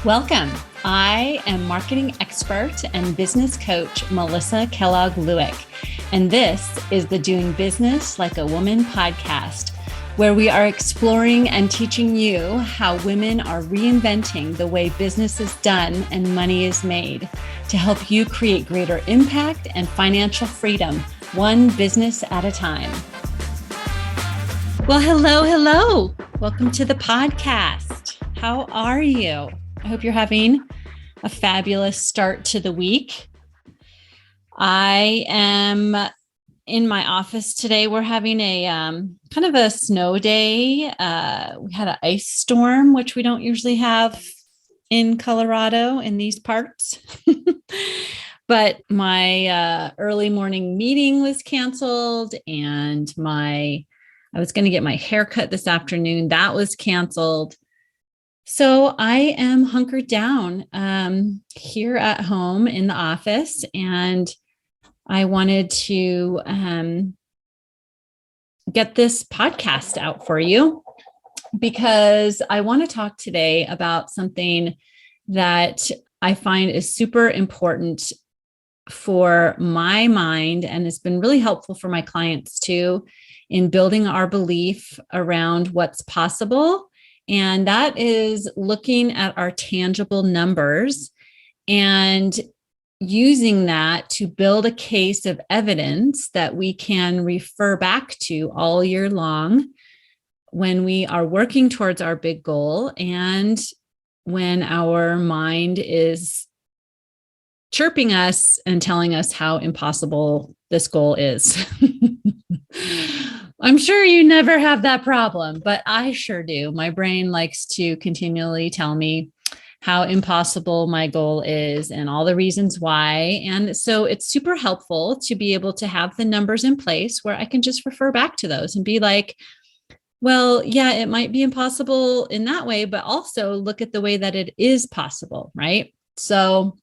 Welcome. I am marketing expert and business coach Melissa Kellogg-Lewick, and this is the Doing Business Like a Woman podcast, where we are exploring and teaching you how women are reinventing the way business is done and money is made to help you create greater impact and financial freedom, one business at a time. Well, hello. Welcome to the podcast. How are you? I hope you're having a fabulous start to the week. I am in my office today. We're having a kind of a snow day. We had an ice storm, which we don't usually have in Colorado in these parts. But my early morning meeting was canceled, and I was going to get my hair cut this afternoon. That was canceled. So I am hunkered down here at home in the office, and I wanted to get this podcast out for you because I want to talk today about something that I find is super important for my mind and has been really helpful for my clients too in building our belief around what's possible. And that is looking at our tangible numbers and using that to build a case of evidence that we can refer back to all year long when we are working towards our big goal and when our mind is chirping us and telling us how impossible this goal is. I'm sure you never have that problem, but I sure do. My brain likes to continually tell me how impossible my goal is and all the reasons why. And so it's super helpful to be able to have the numbers in place where I can just refer back to those and be like, well, yeah, it might be impossible in that way, but also look at the way that it is possible, right? So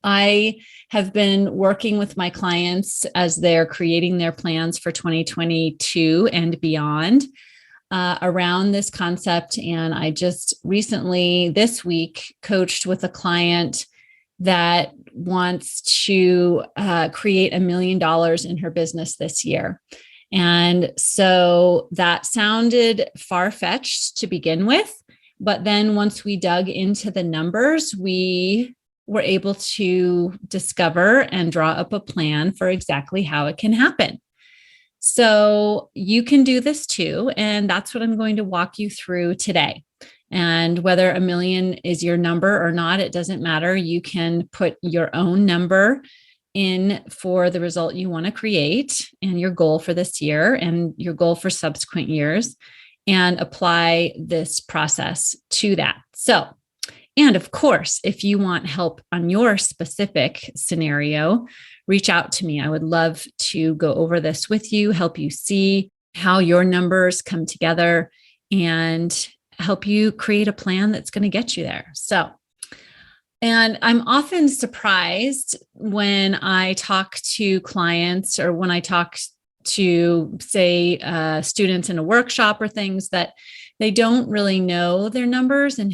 I have been working with my clients as they're creating their plans for 2022 and beyond around this concept. And I just recently, this week, coached with a client that wants to create $1 million in her business this year. And so that sounded far-fetched to begin with. But then once we dug into the numbers, we were able to discover and draw up a plan for exactly how it can happen. So you can do this too. And that's what I'm going to walk you through today. And whether $1 million is your number or not, it doesn't matter. You can put your own number in for the result you want to create and your goal for this year and your goal for subsequent years and apply this process to that. And of course, if you want help on your specific scenario, reach out to me. I would love to go over this with you, help you see how your numbers come together and help you create a plan that's going to get you there. And I'm often surprised when I talk to clients or when I talk to, say, students in a workshop or things that they don't really know their numbers and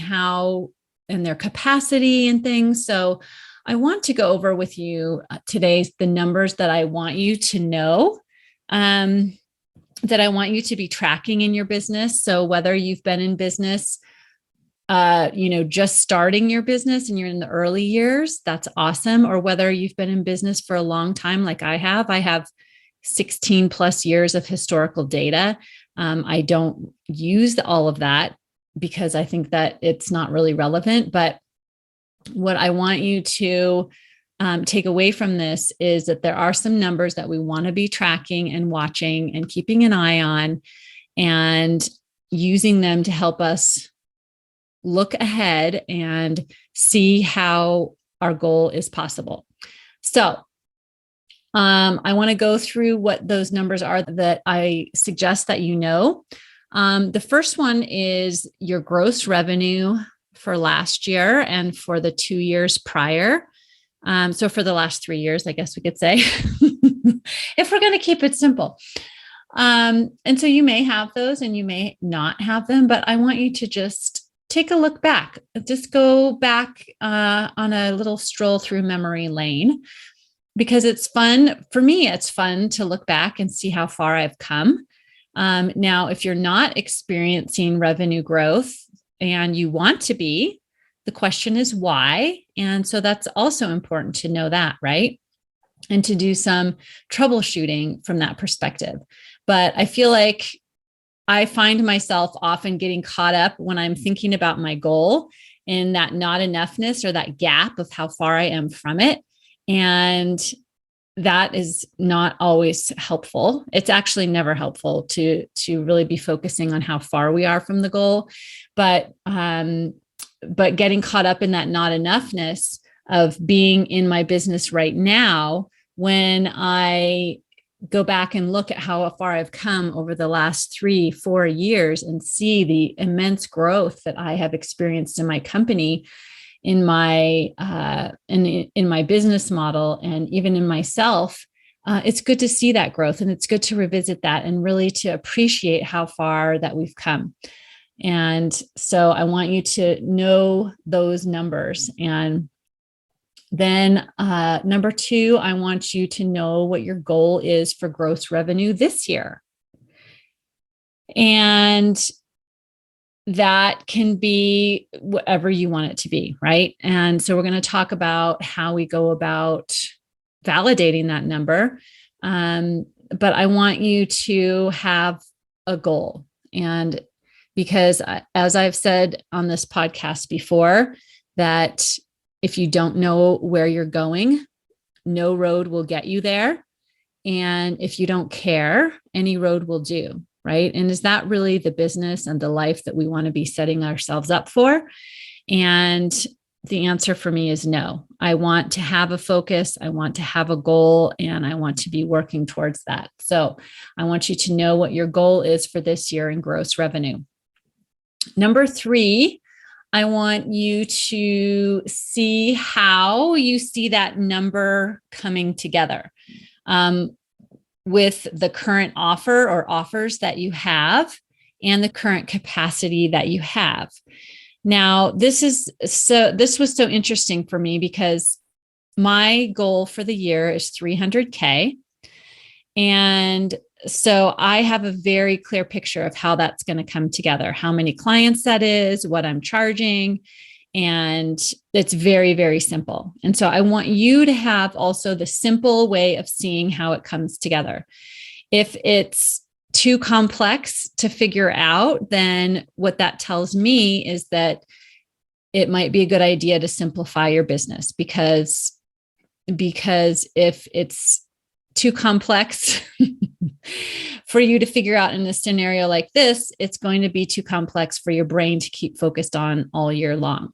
their capacity and things. So I want to go over with you today the numbers that I want you to know, that I want you to be tracking in your business. So whether you've been in business, just starting your business and you're in the early years, that's awesome. Or whether you've been in business for a long time, like I have 16 plus years of historical data. I don't use all of that because I think that it's not really relevant. But what I want you to take away from this is that there are some numbers that we want to be tracking and watching and keeping an eye on and using them to help us look ahead and see how our goal is possible. So I want to go through what those numbers are that I suggest that you know. The first one is your gross revenue for last year and for the 2 years prior. So for the last 3 years, I guess we could say, if we're going to keep it simple. And so you may have those and you may not have them, but I want you to just take a look back. Just go back on a little stroll through memory lane, because it's fun. For me, it's fun to look back and see how far I've come. Now, if you're not experiencing revenue growth and you want to be, the question is why. And so that's also important to know that, right? And to do some troubleshooting from that perspective. But I feel like I find myself often getting caught up when I'm thinking about my goal in that not enoughness or that gap of how far I am from it. And that is not always helpful. It's actually never helpful to really be focusing on how far we are from the goal. But getting caught up in that not enoughness of being in my business right now, when I go back and look at how far I've come over the last 3-4 years and see the immense growth that I have experienced in my company, in my in my business model, and even in myself, it's good to see that growth, and it's good to revisit that and really to appreciate how far that we've come. And so I want you to know those numbers. And then number 2, I want you to know what your goal is for gross revenue this year. And that can be whatever you want it to be, right? And so we're going to talk about how we go about validating that number. But I want you to have a goal. And because as I've said on this podcast before, that if you don't know where you're going, no road will get you there. And if you don't care, any road will do, right? And is that really the business and the life that we want to be setting ourselves up for? And the answer for me is no. I want to have a focus, I want to have a goal, and I want to be working towards that. So I want you to know what your goal is for this year in gross revenue. Number 3, I want you to see how you see that number coming together with the current offer or offers that you have and the current capacity that you have. Now, this was so interesting for me because my goal for the year is 300K. And so I have a very clear picture of how that's going to come together, how many clients that is, what I'm charging, and it's very, very simple. And so I want you to have also the simple way of seeing how it comes together. If it's too complex to figure out, then what that tells me is that it might be a good idea to simplify your business, because if it's too complex for you to figure out in a scenario like this, it's going to be too complex for your brain to keep focused on all year long.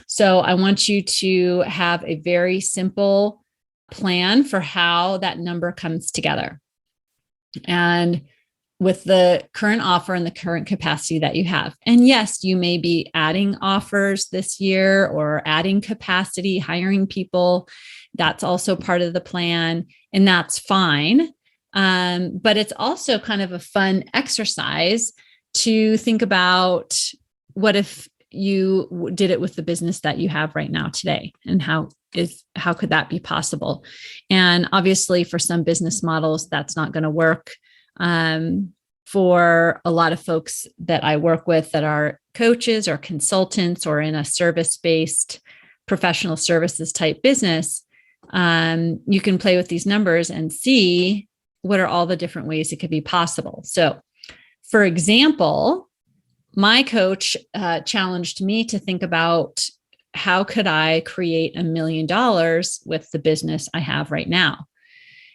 So I want you to have a very simple plan for how that number comes together. And with the current offer and the current capacity that you have. And yes, you may be adding offers this year or adding capacity, hiring people. That's also part of the plan, and that's fine. But it's also kind of a fun exercise to think about, what if you did it with the business that you have right now today, and how could that be possible? And obviously for some business models, that's not going to work. For a lot of folks that I work with that are coaches or consultants or in a service-based professional services type business, you can play with these numbers and see what are all the different ways it could be possible. So, for example, my coach challenged me to think about, how could I create $1 million with the business I have right now?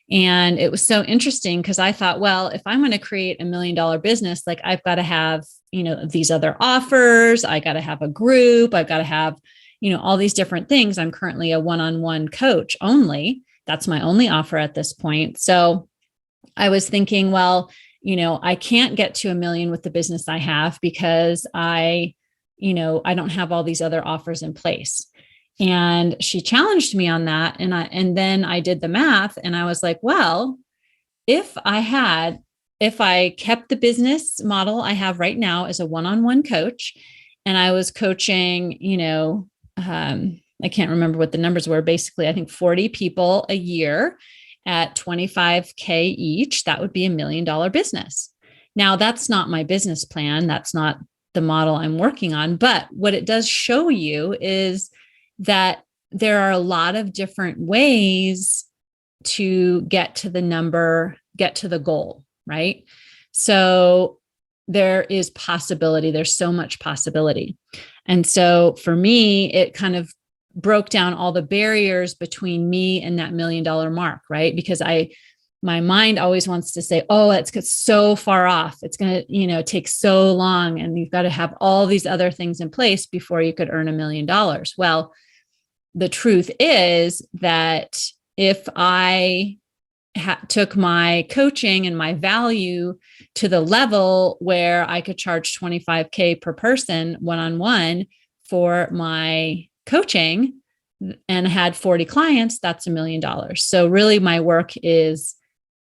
And it was so interesting because I thought, well, if I'm going to create $1 million business, like I've got to have, these other offers, I got to have a group, I've got to have, all these different things. I'm currently a one-on-one coach only. That's my only offer at this point. So I was thinking, well, I can't get to $1 million with the business I have because I don't have all these other offers in place. And she challenged me on that. And then I did the math and I was like, well, if I kept the business model I have right now as a one-on-one coach, and I was coaching, I can't remember what the numbers were. Basically, I think 40 people a year at 25K each. That would be $1 million business. Now, that's not my business plan. That's not the model I'm working on. But what it does show you is that there are a lot of different ways to get to the number, get to the goal, right? So there is possibility. There's so much possibility. And so for me, it kind of broke down all the barriers between me and that $1 million mark, right? Because my mind always wants to say, oh, it's so far off. It's going to, take so long. And you've got to have all these other things in place before you could earn $1 million. Well, the truth is that if I took my coaching and my value to the level where I could charge 25K per person one-on-one for my coaching and had 40 clients, that's $1 million. So really my work is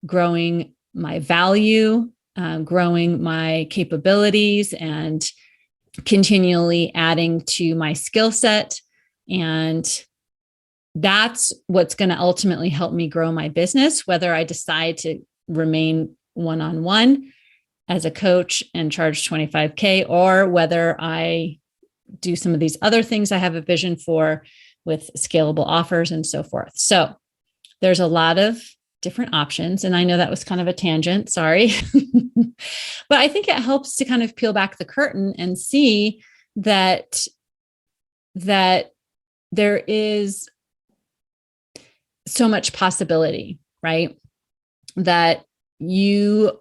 growing my value, growing my capabilities, and continually adding to my skill set. And that's what's going to ultimately help me grow my business, whether I decide to remain one-on-one as a coach and charge 25K, or whether I do some of these other things I have a vision for with scalable offers and so forth. So there's a lot of different options. And I know that was kind of a tangent, sorry. But I think it helps to kind of peel back the curtain and see that there is so much possibility, right? That you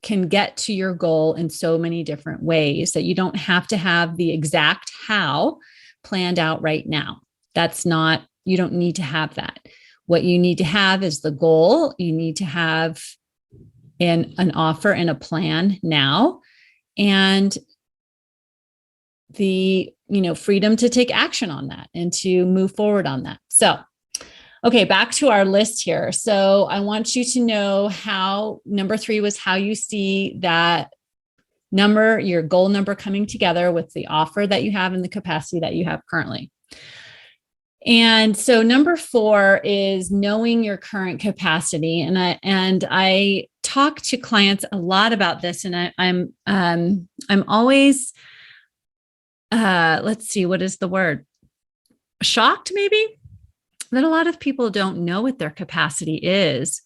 can get to your goal in so many different ways, that you don't have to have the exact how planned out right now. You don't need to have that. What you need to have is the goal. You need to have an offer and a plan now, and the, freedom to take action on that and to move forward on that. So, okay, back to our list here. So I want you to know how number 3 was how you see that number, your goal number, coming together with the offer that you have and the capacity that you have currently. And so number 4 is knowing your current capacity. And I talk to clients a lot about this, and I'm always, let's see, what is the word? Shocked, maybe, that a lot of people don't know what their capacity is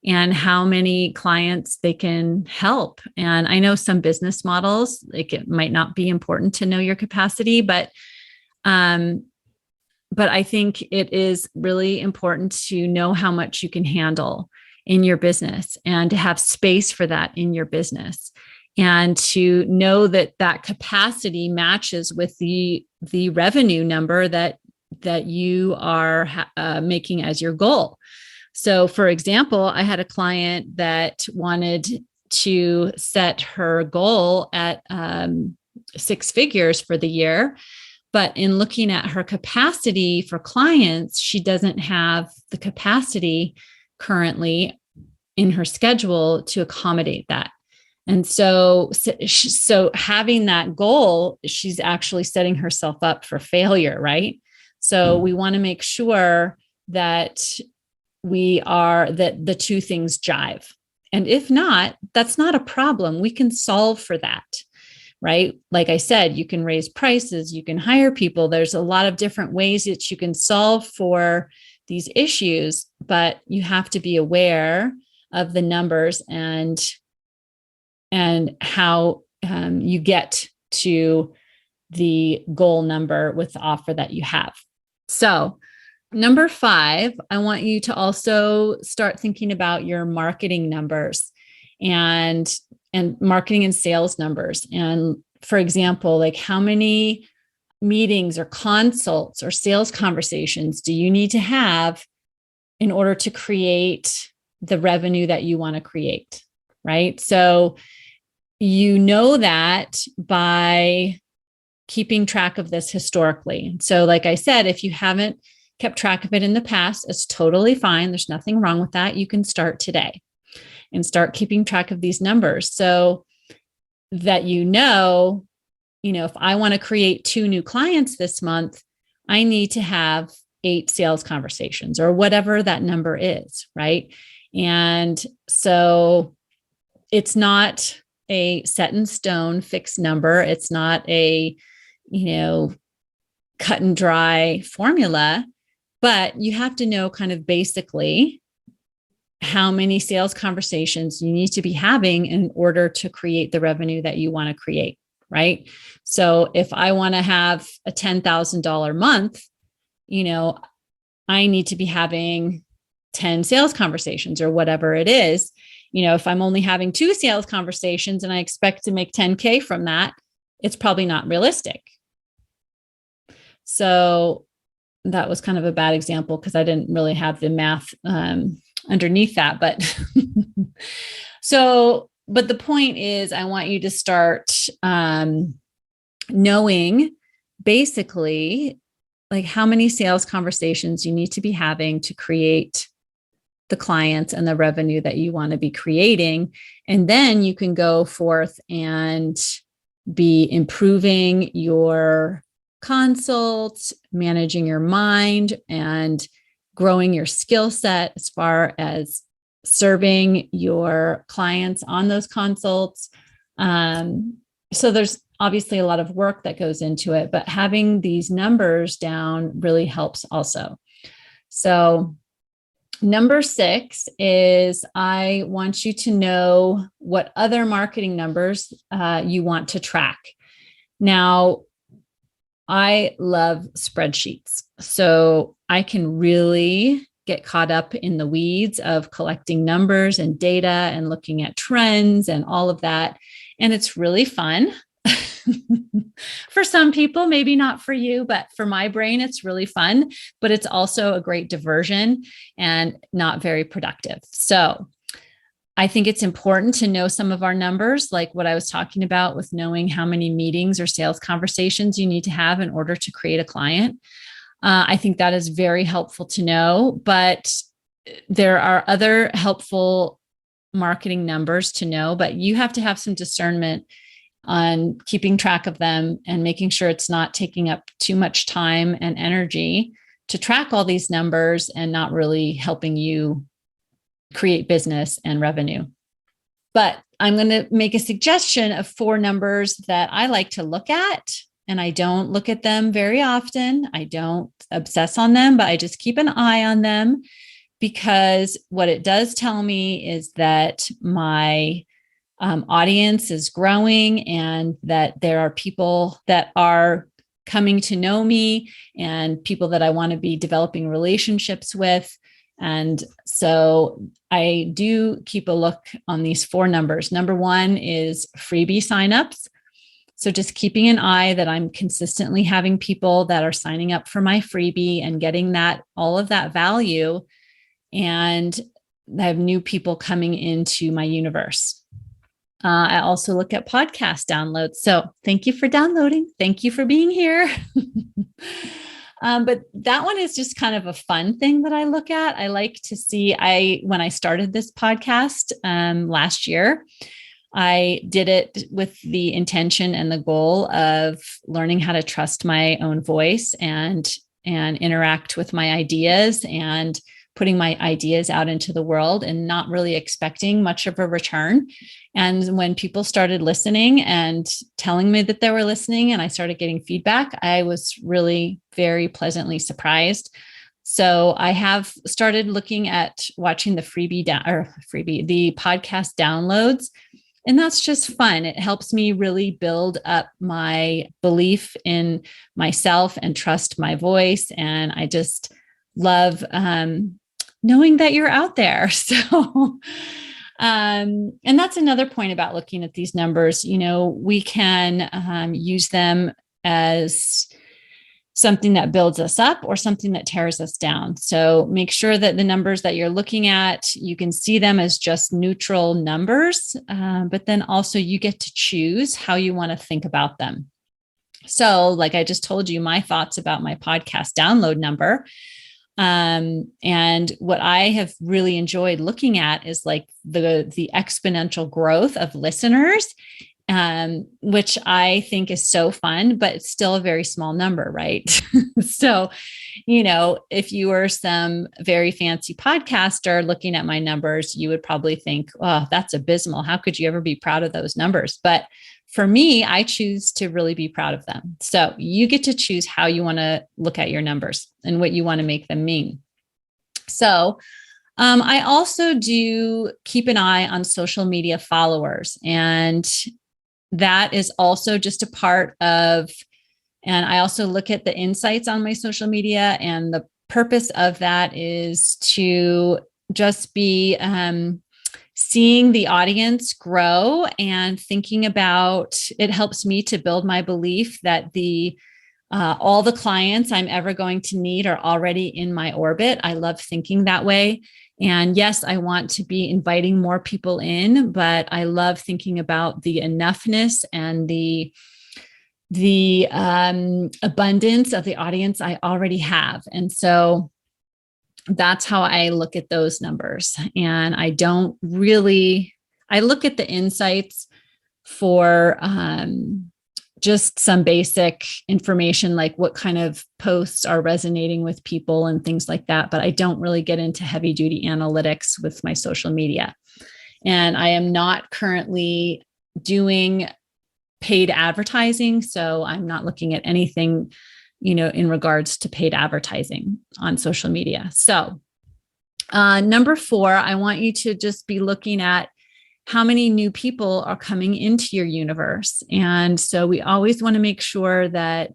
and how many clients they can help. And I know some business models, like, it might not be important to know your capacity, but I think it is really important to know how much you can handle in your business and to have space for that in your business, and to know that capacity matches with the revenue number that you are making as your goal. So for example, I had a client that wanted to set her goal at 6 figures for the year. But in looking at her capacity for clients, she doesn't have the capacity currently in her schedule to accommodate that. And so having that goal, she's actually setting herself up for failure, right? So we want to make sure that that the two things jive. And if not, that's not a problem. We can solve for that, right? Like I said, you can raise prices, you can hire people. There's a lot of different ways that you can solve for these issues, but you have to be aware of the numbers and how you get to the goal number with the offer that you have. So number 5, I want you to also start thinking about your marketing numbers and marketing and sales numbers. And for example, like, how many meetings or consults or sales conversations do you need to have in order to create the revenue that you want to create, right? So you know that by keeping track of this historically. So like I said, if you haven't kept track of it in the past, it's totally fine. There's nothing wrong with that. You can start today and start keeping track of these numbers so that if I want to create 2 new clients this month, I need to have 8 sales conversations or whatever that number is, right? And so it's not a set in stone fixed number. It's not a, cut and dry formula, but you have to know kind of basically how many sales conversations you need to be having in order to create the revenue that you want to create, right? So if I want to have a $10,000 month, I need to be having 10 sales conversations or whatever it is. If I'm only having 2 sales conversations and I expect to make 10K from that, it's probably not realistic. So that was kind of a bad example because I didn't really have the math underneath that. But but the point is, I want you to start knowing basically like how many sales conversations you need to be having to create the clients and the revenue that you want to be creating. And then you can go forth and be improving your consults, managing your mind, and growing your skill set as far as serving your clients on those consults. So there's obviously a lot of work that goes into it, but having these numbers down really helps also. So number 6 is I want you to know what other marketing numbers you want to track. Now, I love spreadsheets. So I can really get caught up in the weeds of collecting numbers and data and looking at trends and all of that. And it's really fun. For some people, maybe not for you, but for my brain, it's really fun, but it's also a great diversion and not very productive. So I think it's important to know some of our numbers, like what I was talking about with knowing how many meetings or sales conversations you need to have in order to create a client. I think that is very helpful to know, but there are other helpful marketing numbers to know, but you have to have some discernment on keeping track of them and making sure it's not taking up too much time and energy to track all these numbers and not really helping you create business and revenue. But I'm going to make a suggestion of 4 numbers that I like to look at, and I don't look at them very often. I don't obsess on them, but I just keep an eye on them because what it does tell me is that my audience is growing and that there are people that are coming to know me and people that I want to be developing relationships with. And so I do keep a look on these 4 numbers. Number 1 is freebie signups. So just keeping an eye that I'm consistently having people that are signing up for my freebie and getting all of that value. And I have new people coming into my universe. I also look at podcast downloads. So thank you for downloading. Thank you for being here. But that one is just kind of a fun thing that I look at. I like to see, when I started this podcast last year, I did it with the intention and the goal of learning how to trust my own voice and interact with my ideas and putting my ideas out into the world and not really expecting much of a return. And when people started listening and telling me that they were listening and I started getting feedback, I was really very pleasantly surprised. So I have started looking at watching the the podcast downloads. And that's just fun. It helps me really build up my belief in myself and trust my voice. And I just love knowing that you're out there. So, and that's another point about looking at these numbers. We can use them as something that builds us up or something that tears us down. So make sure that the numbers that you're looking at, you can see them as just neutral numbers, but then also you get to choose how you want to think about them. So like I just told you, my thoughts about my podcast download number. And what I have really enjoyed looking at is like the exponential growth of listeners which I think is so fun, but it's still a very small number, right? So, if you were some very fancy podcaster looking at my numbers, you would probably think, oh, that's abysmal. How could you ever be proud of those numbers? But for me, I choose to really be proud of them. So you get to choose how you want to look at your numbers and what you want to make them mean. So I also do keep an eye on social media followers, and that is also just a part of, and I also look at the insights on my social media, and the purpose of that is to just be seeing the audience grow and thinking about, it helps me to build my belief that all the clients I'm ever going to need are already in my orbit. I love thinking that way. And yes, I want to be inviting more people in, but I love thinking about the enoughness and the abundance of the audience I already have. And so that's how I look at those numbers. And I look at the insights for just some basic information, like what kind of posts are resonating with people and things like that. But I don't really get into heavy duty analytics with my social media. And I am not currently doing paid advertising. So I'm not looking at anything, in regards to paid advertising on social media. So number 4, I want you to just be looking at how many new people are coming into your universe. And so we always want to make sure that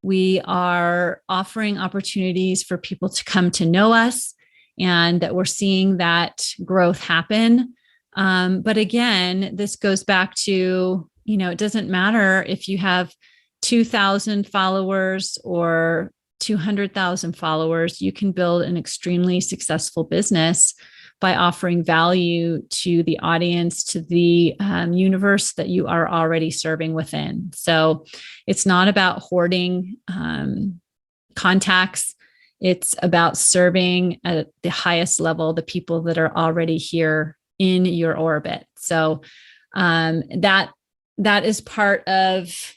we are offering opportunities for people to come to know us and that we're seeing that growth happen. But again, this goes back to, it doesn't matter if you have 2,000 followers or 200,000 followers, you can build an extremely successful business by offering value to the audience, to the universe that you are already serving within. So it's not about hoarding contacts. It's about serving at the highest level the people that are already here in your orbit. So that is part of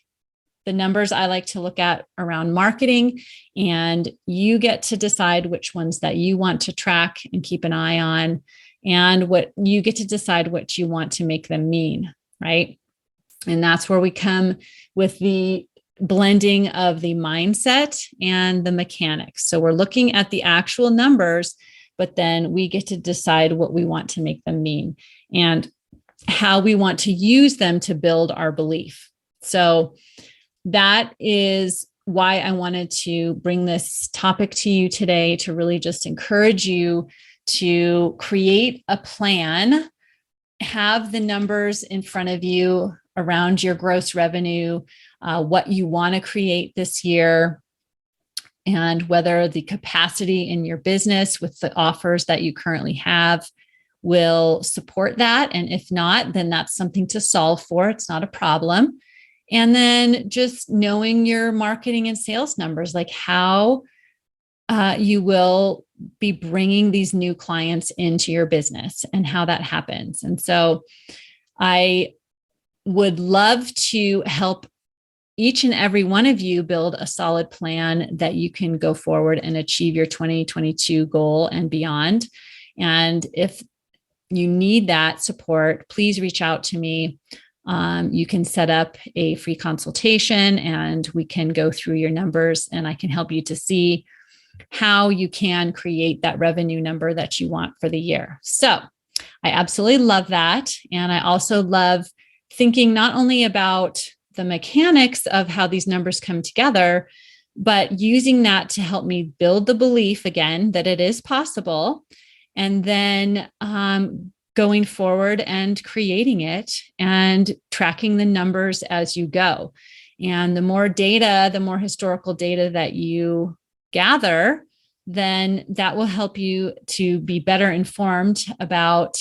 the numbers I like to look at around marketing, and you get to decide which ones that you want to track and keep an eye on, and what you get to decide what you want to make them mean, right? And that's where we come with the blending of the mindset and the mechanics. So we're looking at the actual numbers, but then we get to decide what we want to make them mean and how we want to use them to build our belief. So that is why I wanted to bring this topic to you today, to really just encourage you to create a plan, have the numbers in front of you around your gross revenue, what you want to create this year, and whether the capacity in your business with the offers that you currently have will support that. And if not, then that's something to solve for. It's not a problem. And then just knowing your marketing and sales numbers, like how you will be bringing these new clients into your business and how that happens. And so I would love to help each and every one of you build a solid plan that you can go forward and achieve your 2022 goal and beyond. And if you need that support, please reach out to me. You can set up a free consultation and we can go through your numbers, and I can help you to see how you can create that revenue number that you want for the year. So I absolutely love that. And I also love thinking not only about the mechanics of how these numbers come together, but using that to help me build the belief again that it is possible. And then going forward and creating it and tracking the numbers as you go. And the more data, the more historical data that you gather, then that will help you to be better informed about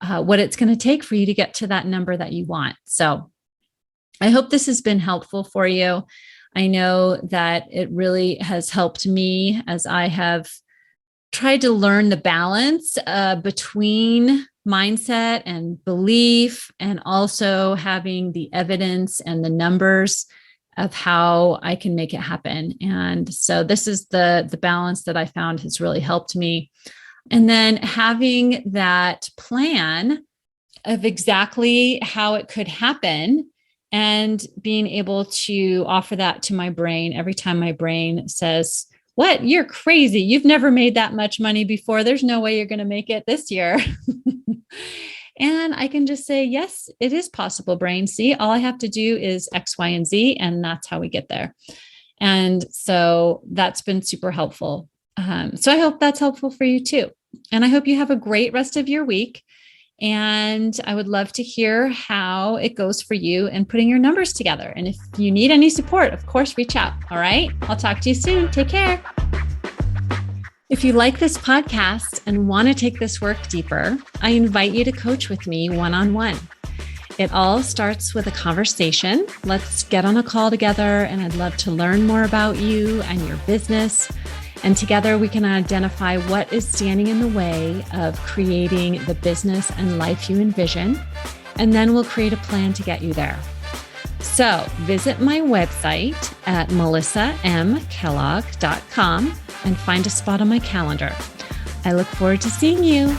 what it's going to take for you to get to that number that you want. So I hope this has been helpful for you. I know that it really has helped me as I have tried to learn the balance between mindset and belief, and also having the evidence and the numbers of how I can make it happen. And so this is the balance that I found has really helped me. And then having that plan of exactly how it could happen and being able to offer that to my brain every time my brain says, "What? You're crazy. You've never made that much money before. There's no way you're going to make it this year." And I can just say, yes, it is possible, brain. See, all I have to do is X, Y, and Z, and that's how we get there. And so that's been super helpful. So I hope that's helpful for you too. And I hope you have a great rest of your week. And I would love to hear how it goes for you in putting your numbers together. And if you need any support, of course, reach out. All right. I'll talk to you soon. Take care. If you like this podcast and want to take this work deeper, I invite you to coach with me one-on-one. It all starts with a conversation. Let's get on a call together, and I'd love to learn more about you and your business. And together we can identify what is standing in the way of creating the business and life you envision. And then we'll create a plan to get you there. So visit my website at melissamkellogg.com and find a spot on my calendar. I look forward to seeing you.